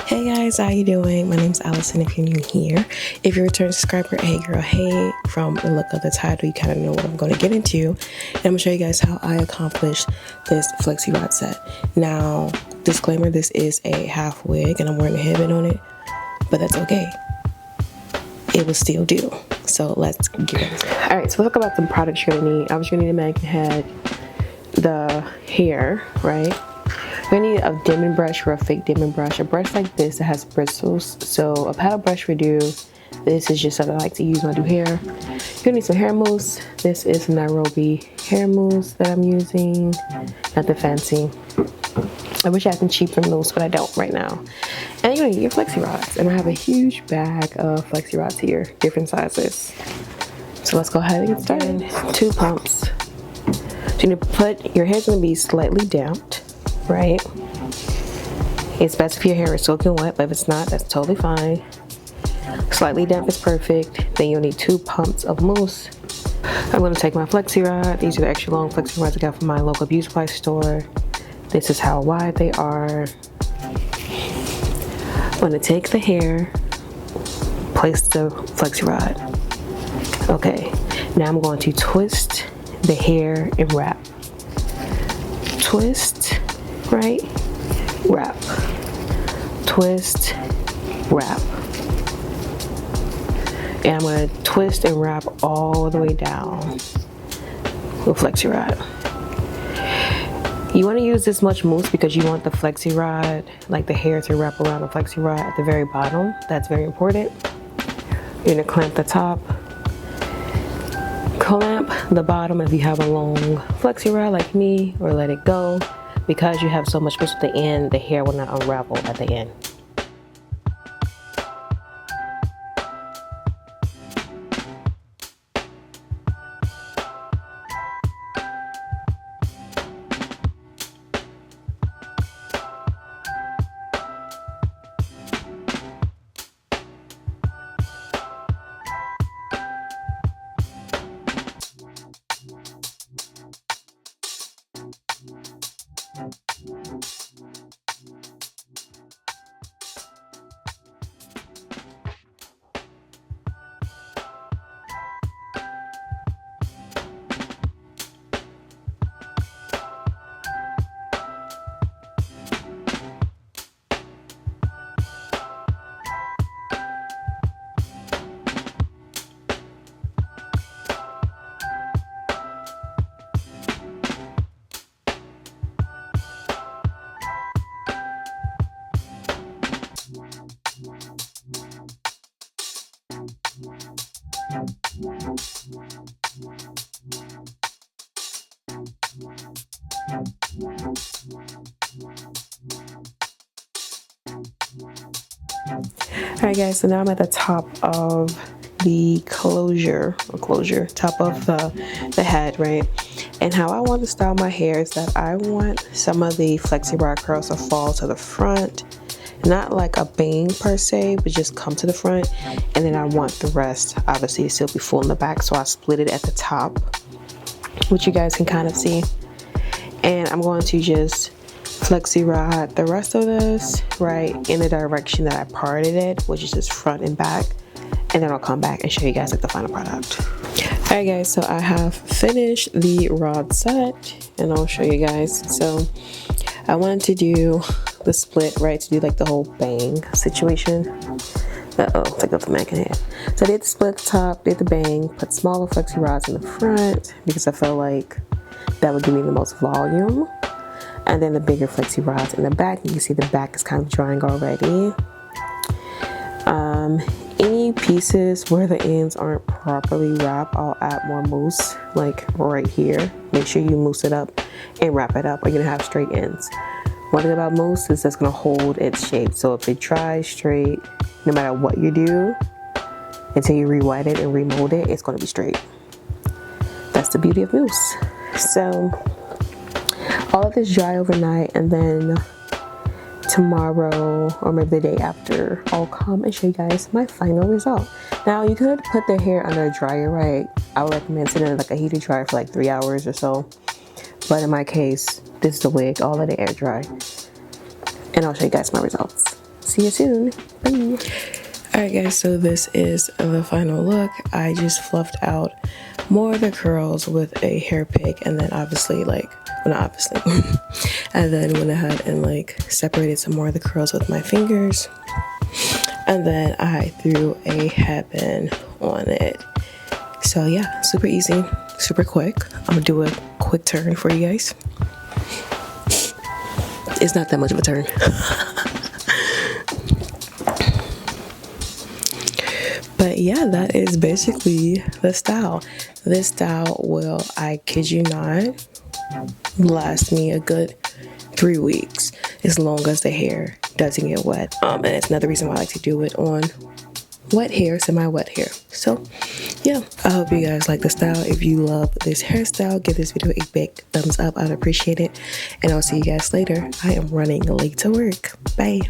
Hey guys, how you doing? My name's Allison if you're new here. If you're a return subscriber, hey girl, hey. From the look of the title, you kind of know what I'm going to get into. And I'm going to show you guys how I accomplished this Flexi rod set. Now, disclaimer, this is a half wig and I'm wearing a headband on it, but that's okay. It will still do. So let's get into it. Alright, so let's talk about the products you're going to need. Obviously, you're going to need a mannequin head, the hair, right? You're gonna need a dimming brush or a fake dimming brush. A brush like this that has bristles. So a paddle brush would do. This is just something I like to use when I do hair. You're gonna need some hair mousse. This is Nairobi hair mousse that I'm using. Nothing fancy. I wish I had some cheaper mousse, but I don't right now. And you're gonna need your Flexi rods. And I have a huge bag of Flexi rods here, different sizes. So let's go ahead and get started. 2 pumps. So you need to put, your hair's gonna be slightly damped. Right? It's best if your hair is soaking wet, but if it's not, that's totally fine. Slightly damp is perfect. Then you'll need 2 pumps of mousse. I'm going to take my Flexi rod. These are the extra long Flexi rods I got from my local beauty supply store. This is how wide they are. I'm going to take the hair, place the Flexi rod. Okay, now I'm going to twist the hair and wrap. Twist. Right? Wrap. Twist, wrap. And I'm going to twist and wrap all the way down with Flexi rod. You want to use this much mousse because you want the Flexi rod, like the hair, to wrap around the Flexi rod at the very bottom. That's very important. You're going to clamp the top. Clamp the bottom if you have a long Flexi rod like me, or let it go. Because you have so much mousse at the end, the hair will not unravel at the end. Alright guys, so now I'm at the top of the top of the head, right? And how I want to style my hair is that I want some of the Flexi rod curls to fall to the front. Not like a bang per se, but just come to the front. And then I want the rest, obviously, to still be full in the back. So I split it at the top, which you guys can kind of see. And I'm going to just Flexi rod the rest of this right in the direction that I parted it, which is just front and back. And then I'll come back and show you guys like the final product. Alright guys, so I have finished the rod set and I'll show you guys. So I wanted to do the split, right, to do like the whole bang situation. Take off the mannequin head. So I did the split at the top, did the bang, put smaller Flexi rods in the front because I felt like that would give me the most volume. And then the bigger Flexi rods in the back. You can see the back is kind of drying already. Any pieces where the ends aren't properly wrapped, I'll add more mousse, like right here. Make sure you mousse it up and wrap it up, or you're gonna have straight ends. One thing about mousse is that's gonna hold its shape. So if it dries straight, no matter what you do, until you re-white it and remold it, it's gonna be straight. That's the beauty of mousse. So all of this dry overnight, and then tomorrow or maybe the day after, I'll come and show you guys my final result. Now you could put the hair under a dryer, right? I would recommend sitting in like a heated dryer for like 3 hours or so. But in my case, this is the wig, all let it air dry. And I'll show you guys my results. see you soon. Bye. Alright guys, so this is the final look. I just fluffed out more of the curls with a hair pick, and then obviously and then went ahead and like separated some more of the curls with my fingers, and then I threw a headband on it. So yeah, super easy, super quick. I'm gonna do a quick turn for you guys. It's not that much of a turn. But yeah, that is basically the style. This style will, I kid you not, last me a good 3 weeks, as long as the hair doesn't get wet. And it's another reason why I like to do it on wet hair, semi-wet hair. So yeah, I hope you guys like the style. If you love this hairstyle, give this video a big thumbs up. I'd appreciate it. And I'll see you guys later. I am running late to work. Bye.